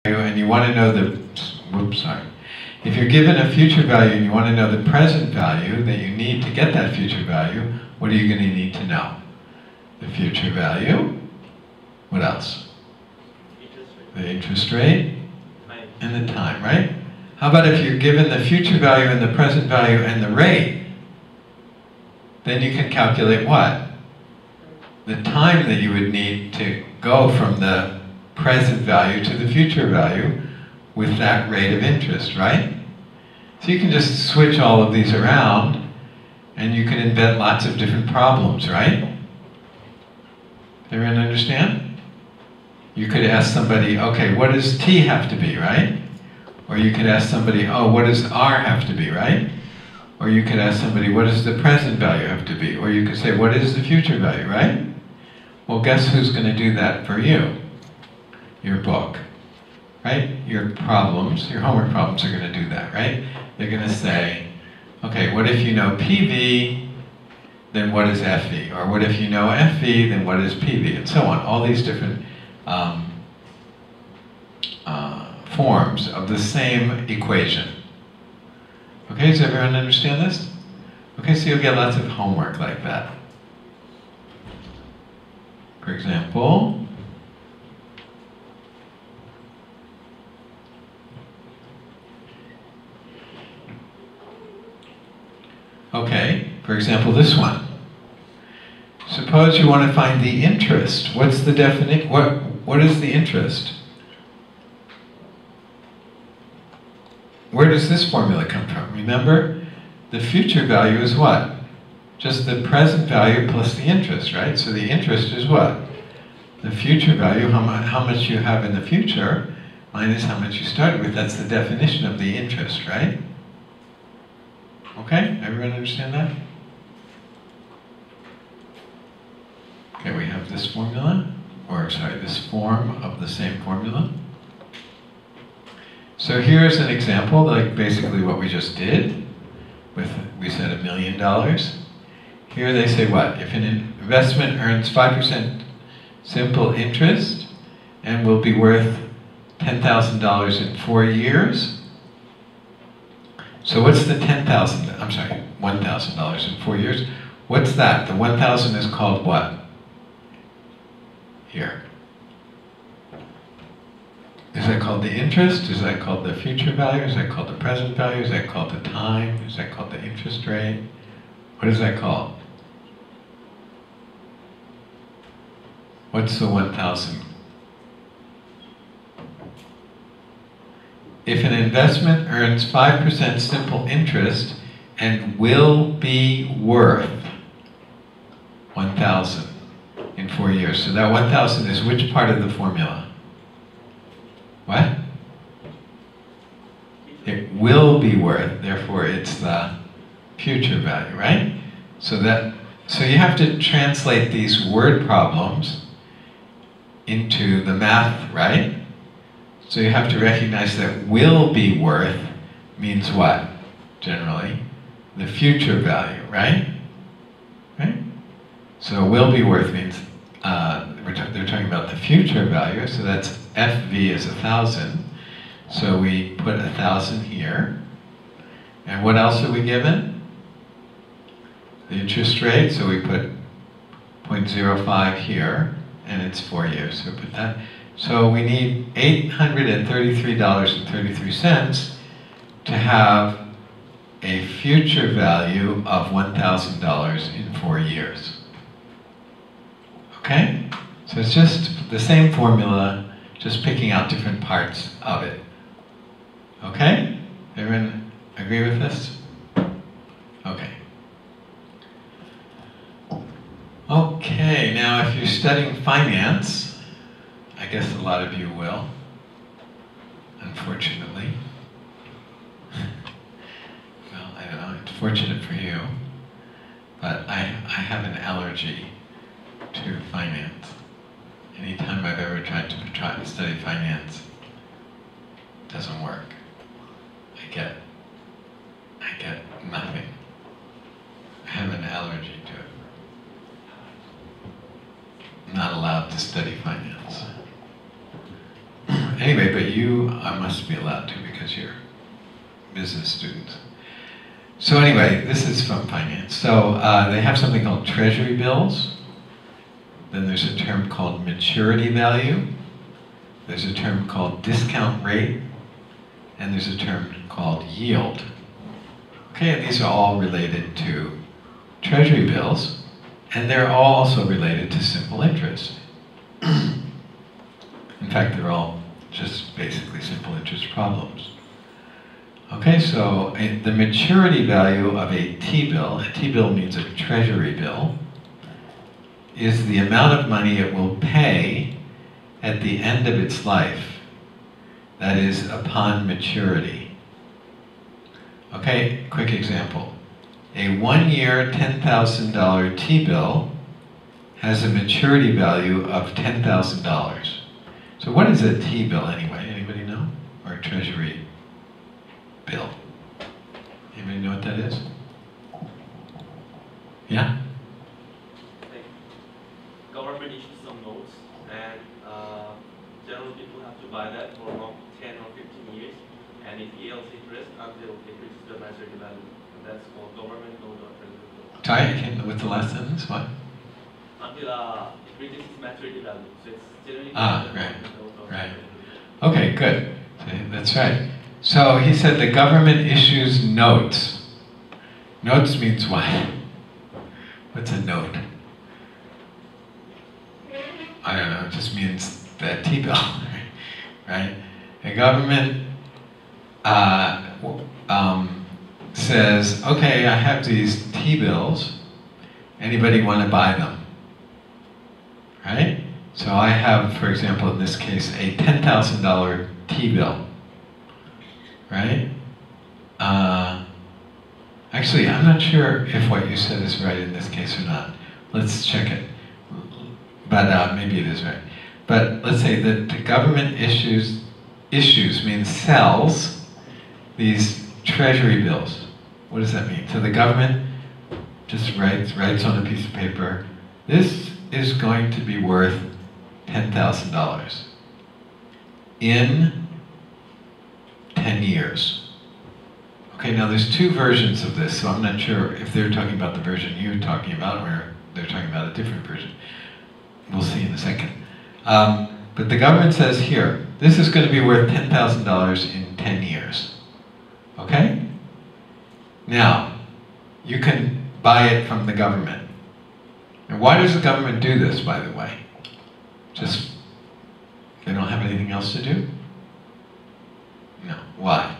and you want to know the, whoops, sorry. If you're given a future value and you want to know the present value that you need to get that future value, what are you going to need to know? The future value. What else? The interest rate and the time, right? How about if you're given the future value and the present value and the rate? Then you can calculate what? The time that you would need to go from the present value to the future value with that rate of interest, right? So you can just switch all of these around and you can invent lots of different problems, right? Everyone understand? You could ask somebody, okay, what does T have to be, right? Or you could ask somebody, oh, what does R have to be, right? Or you could ask somebody, what does the present value have to be? Or you could say, what is the future value, right? Well, guess who's going to do that for you? Your book, right? Your problems, your homework problems are going to do that, right? They're going to say, okay, what if you know PV, then what is FV? Or what if you know FV, then what is PV? And so on. All these different forms of the same equation. Okay, does everyone understand this? Okay, so you'll get lots of homework like that. For example, this one. Suppose you want to find the interest. What's the definition? What is the interest? Where does this formula come from? Remember, the future value is what? Just the present value plus the interest, right? So the interest is what? The future value, how much you have in the future, minus how much you started with. That's the definition of the interest, right? Okay, everyone understand that? Okay, we have this formula, or sorry, this form of the same formula. So here's an example, like basically what we just did. We said $1 million. Here they say what? If an investment earns 5% simple interest and will be worth $10,000 in 4 years. So what's the $1,000 in 4 years? What's that? The 1,000 is called what? Here. Is that called the interest? Is that called the future value? Is that called the present value? Is that called the time? Is that called the interest rate? What is that called? What's the 1,000? If an investment earns 5% simple interest and will be worth 1,000 in 4 years. So that 1,000 is which part of the formula? What? It will be worth, therefore it's the future value, right? So you have to translate these word problems into the math, right? So you have to recognize that will be worth means what, generally? The future value, right? Right? So will be worth means, they're talking about the future value, so that's FV is 1,000. So we put 1,000 here. And what else are we given? The interest rate, so we put 0.05 here, and it's 4 years, so we put that. So we need $833.33 to have a future value of $1,000 in 4 years. Okay? So it's just the same formula, just picking out different parts of it. Okay? Everyone agree with this? Okay. Okay, now if you're studying finance, I guess a lot of you will, unfortunately. Well, I don't know, it's fortunate for you, but I have an allergy to finance. Anytime I've ever tried to study finance, it doesn't work. I get nothing. I have an allergy to it. I'm not allowed to study finance. Anyway, but you you must be allowed to because you're business students. So anyway, this is from finance. So they have something called Treasury Bills. Then there's a term called maturity value. There's a term called discount rate. And there's a term called yield. Okay, and these are all related to Treasury bills. And they're all also related to simple interest. In fact, they're all just basically simple interest problems. Okay, so the maturity value of a T-bill means a Treasury bill, is the amount of money it will pay at the end of its life, that is, upon maturity. Okay, quick example. A 1-year $10,000 T-bill has a maturity value of $10,000. So what is a T-bill anyway? Anybody know? Or a Treasury bill? Anybody know what that is? Yeah? Government issues some notes, and generally people have to buy that for around 10 or 15 years, and it yields interest until it reaches the maturity value. And that's called government note or treasury bill. Sorry, I came with the last sentence, what? Until it reaches its maturity value. So it's generally Right. Okay, good. That's right. So he said the government issues notes. Notes means what? What's a note? I don't know, it just means that T-bill, right? The government says, okay, I have these T-bills, anybody want to buy them? Right? So I have, for example, in this case, a $10,000 T-bill, right? Actually, I'm not sure if what you said is right in this case or not. Let's check it. But maybe it is right. But let's say that the government issues means sells these Treasury bills. What does that mean? So the government just writes on a piece of paper, this is going to be worth $10,000 in 10 years. Okay, now there's two versions of this, so I'm not sure if they're talking about the version you're talking about or they're talking about a different version. We'll see in a second. But the government says here, this is going to be worth $10,000 in 10 years. Okay? Now, you can buy it from the government. And why does the government do this, by the way? Just, they don't have anything else to do? No. Why?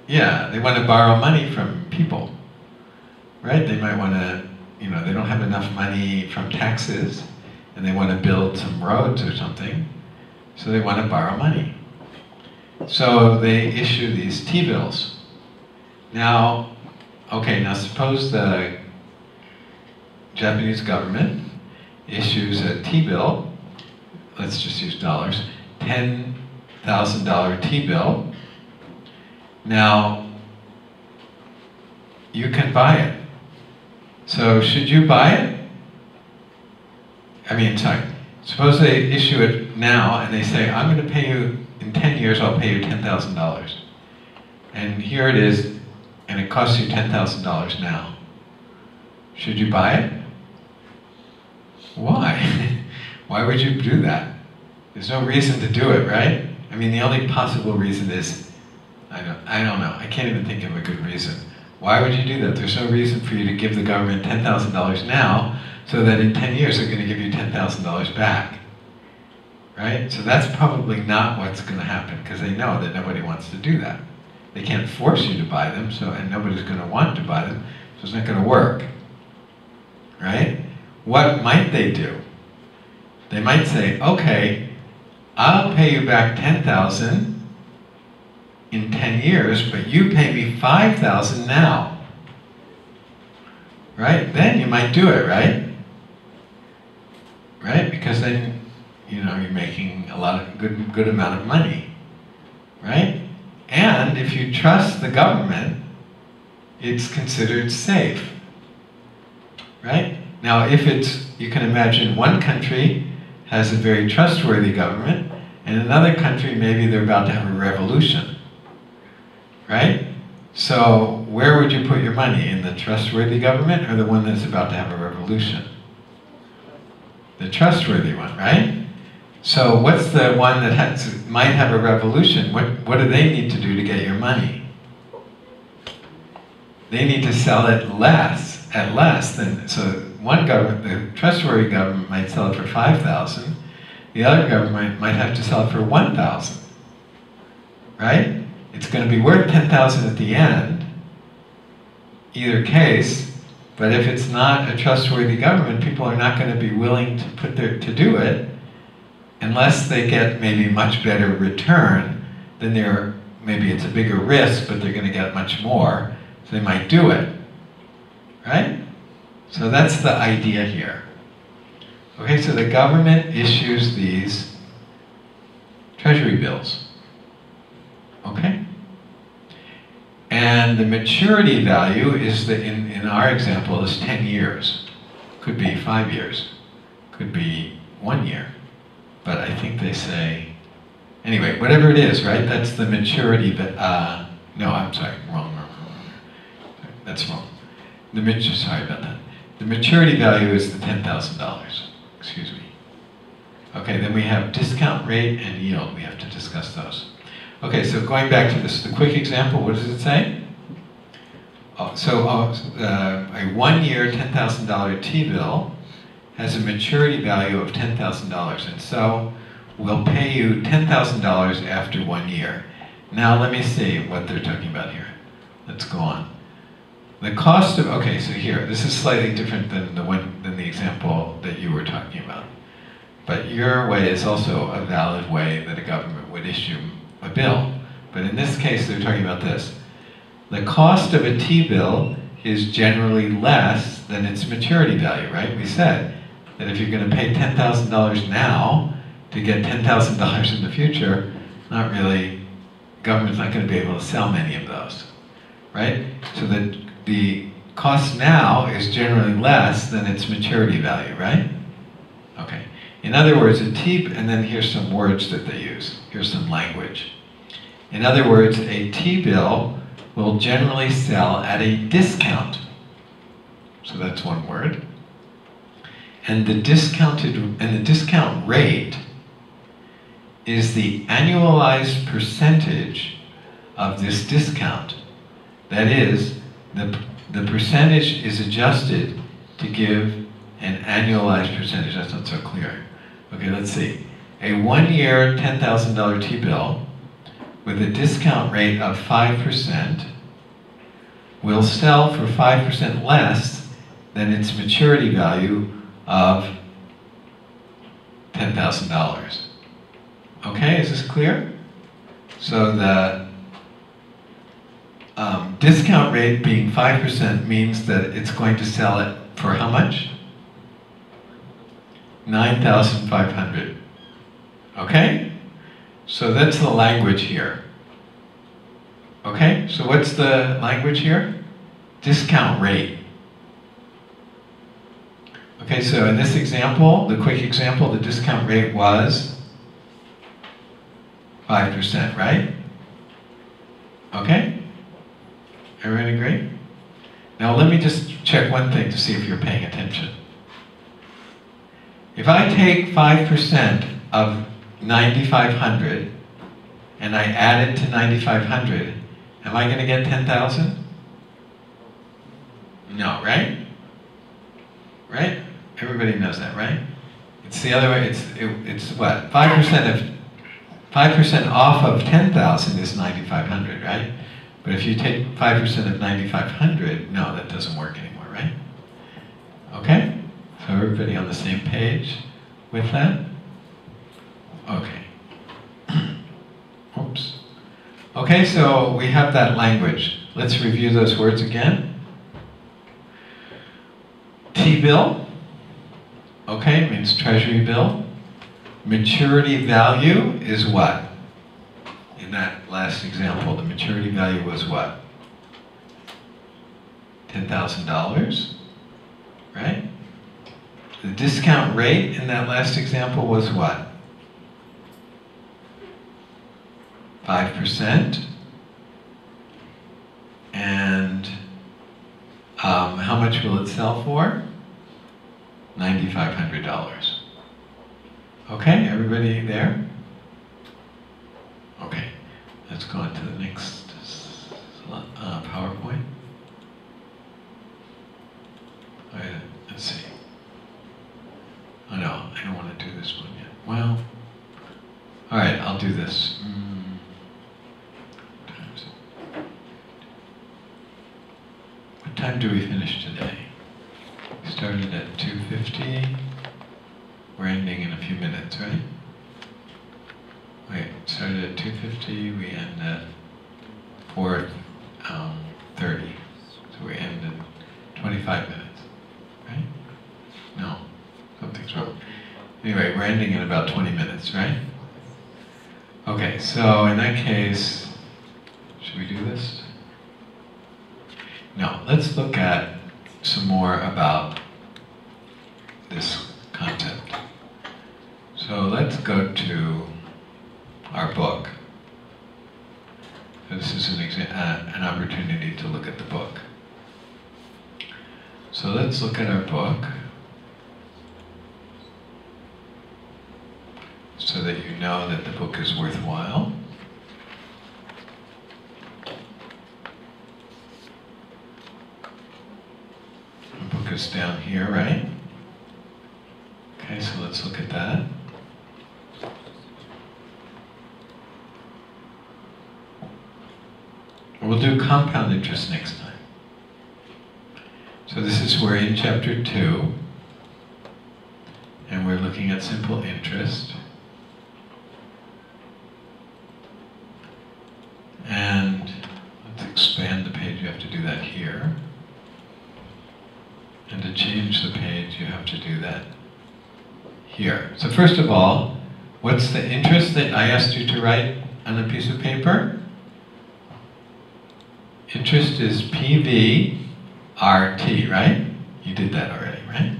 Yeah, they want to borrow money from people. Right? They might want to, they don't have enough money from taxes, and they want to build some roads or something, so they want to borrow money. So they issue these T-bills. Now, okay, now suppose the Japanese government issues a T-bill, let's just use dollars, $10,000 T-bill. Now, you can buy it. So should you buy it? Suppose they issue it now and they say, I'm going to pay you, in 10 years I'll pay you $10,000. And here it is, and it costs you $10,000 now. Should you buy it? Why? Why would you do that? There's no reason to do it, right? The only possible reason is, I don't know, I can't even think of a good reason. Why would you do that? There's no reason for you to give the government $10,000 now so that in 10 years they're going to give you $10,000 back. Right? So that's probably not what's going to happen because they know that nobody wants to do that. They can't force you to buy them, and nobody's going to want to buy them, so it's not going to work. Right? What might they do? They might say, okay, I'll pay you back $10,000 in 10 years, but you pay me $5,000 now. Right? Then you might do it, right? Right? Because then, you're making a lot of good amount of money. Right? And if you trust the government, it's considered safe. Right? Now, if you can imagine one country has a very trustworthy government, In another country, maybe they're about to have a revolution, right? So where would you put your money? In the trustworthy government or the one that's about to have a revolution? The trustworthy one, right? So what's the one that might have a revolution? What do they need to do to get your money? They need to sell it at less than, so one government, the trustworthy government might sell it for 5,000. The other government might have to sell it for 1,000, right? It's going to be worth 10,000 at the end, either case, but if it's not a trustworthy government, people are not going to be willing to do it unless they get maybe much better return than maybe it's a bigger risk, but they're going to get much more, so they might do it, right? So that's the idea here. Okay, so the government issues these Treasury bills. Okay? And the maturity value is, in our example, is 10 years. Could be 5 years. Could be 1 year. But I think they say, anyway, whatever it is, right? That's the maturity, no, I'm sorry, wrong. That's wrong. Sorry about that. The maturity value is the $10,000. Excuse me. Okay, then we have discount rate and yield. We have to discuss those. Okay, so going back to this, the quick example, what does it say? A 1 year $10,000 T-bill has a maturity value of $10,000, and so we'll pay you $10,000 after 1 year. Now let me see what they're talking about here. Let's go on. The cost of, okay, so here, this is slightly different than the example that you were talking about. But your way is also a valid way that a government would issue a bill. But in this case, they're talking about this. The cost of a T-bill is generally less than its maturity value, right? We said that if you're going to pay $10,000 now to get $10,000 in the future, not really, government's not going to be able to sell many of those, right? So the cost now is generally less than its maturity value, right? Okay. In other words, and then here's some words that they use. Here's some language. In other words, a T-bill will generally sell at a discount. So that's one word. And the discount rate is the annualized percentage of this discount. That is, the percentage is adjusted to give an annualized percentage. That's not so clear. Okay, let's see. A 1 year $10,000 T-bill with a discount rate of 5% will sell for 5% less than its maturity value of $10,000. Okay, is this clear? So the discount rate being 5% means that it's going to sell it for how much? $9,500. Okay? So that's the language here. Okay? So what's the language here? Discount rate. Okay, so in this example, the quick example, the discount rate was 5%, right? Okay? Everyone agree? Now let me just check one thing to see if you're paying attention. If I take 5% of 9,500 and I add it to 9,500, am I going to get 10,000? No, right? Right? Everybody knows that, right? It's the other way. It's what? 5% off of 10,000 is 9,500, right? But if you take 5% of 9,500, no, that doesn't work anymore, right? Okay? So everybody on the same page with that? Okay. Oops. Okay, so we have that language. Let's review those words again. T-bill, okay, means treasury bill. Maturity value is what? In that last example, the maturity value was what? $10,000, right? The discount rate in that last example was what? 5%. And how much will it sell for? $9,500. Okay, everybody there? Okay, let's go on to the next PowerPoint. Let's see. Oh no, I don't want to do this one yet. Well, all right, I'll do this. What time do we finish today? We started at 2:50. We're ending in a few minutes, right? Wait, started at 2:50, we end at 4:30. So we end in 25 minutes, right? No, something's wrong. Anyway, we're ending in about 20 minutes, right? Okay, so in that case, should we do this? No, let's look at some more about this concept. So let's go to our book. This is an opportunity to look at the book. So let's look at our book so that you know that the book is worthwhile. The book is down here, right? Okay, so let's look at that. We'll do compound interest next time. So this is, we're in chapter 2, and we're looking at simple interest. And let's expand the page, you have to do that here. And to change the page, you have to do that here. So first of all, what's the interest that I asked you to write on a piece of paper? Interest is PV RT, right? You did that already, right?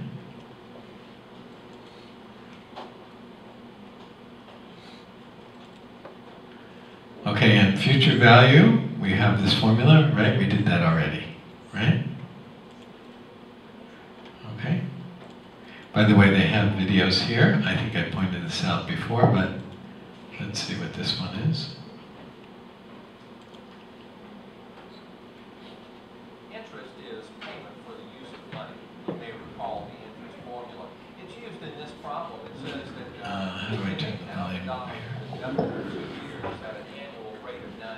Okay, and future value, we have this formula, right? We did that already, right? Okay. By the way, they have videos here. I think I pointed this out before, but let's see what this one is. Interest is payment for the use of money. You may recall the interest formula. It's used in this problem. It says that how do I turn the volume up here? after 2 years at an annual rate of 9%.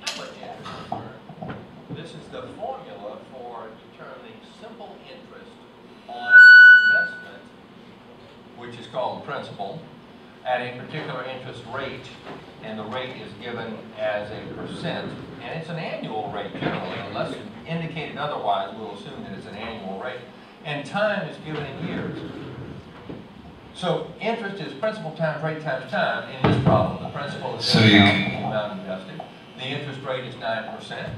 How much interest is earned? This is the formula for determining simple interest on investment, which is called principal, at a particular interest rate, and the rate is given as a percent, and it's an annual rate generally, unless indicated otherwise, we'll assume that it's an annual rate, and time is given in years. So interest is principal times rate times time. In this problem, the principal is the amount invested. The interest rate is 9%.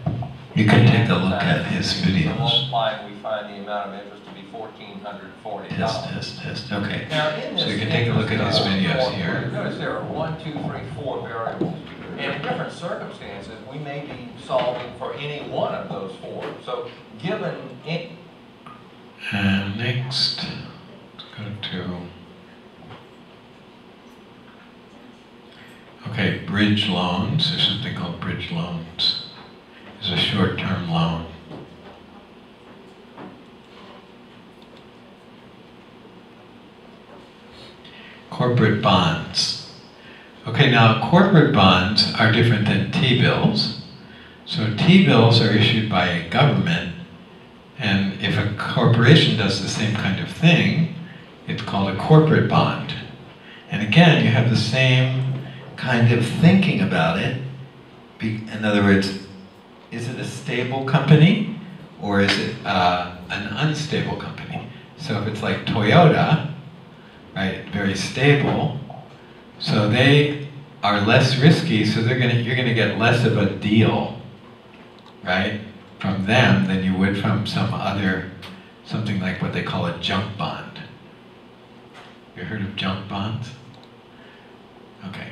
You can take a look at his videos. Multiplying, we find the amount of interest to be $1,440. Test. Okay. Now, in this so you can take a look at his videos here. Notice there are 1, 2, 3, 4 variables. And in different circumstances, we may be solving for any one of those 4. So, given it. And next, let's go to. Okay, bridge loans. There's something called bridge loans. It's a short-term loan. Corporate bonds. Okay, now corporate bonds are different than T-bills. So T-bills are issued by a government, and if a corporation does the same kind of thing, it's called a corporate bond. And again, you have the same kind of thinking about it. In other words, is it a stable company or is it an unstable company? So if it's like Toyota, right, very stable, so they are less risky, so you're gonna get less of a deal, right, from them than you would from something like what they call a junk bond. You heard of junk bonds? Okay.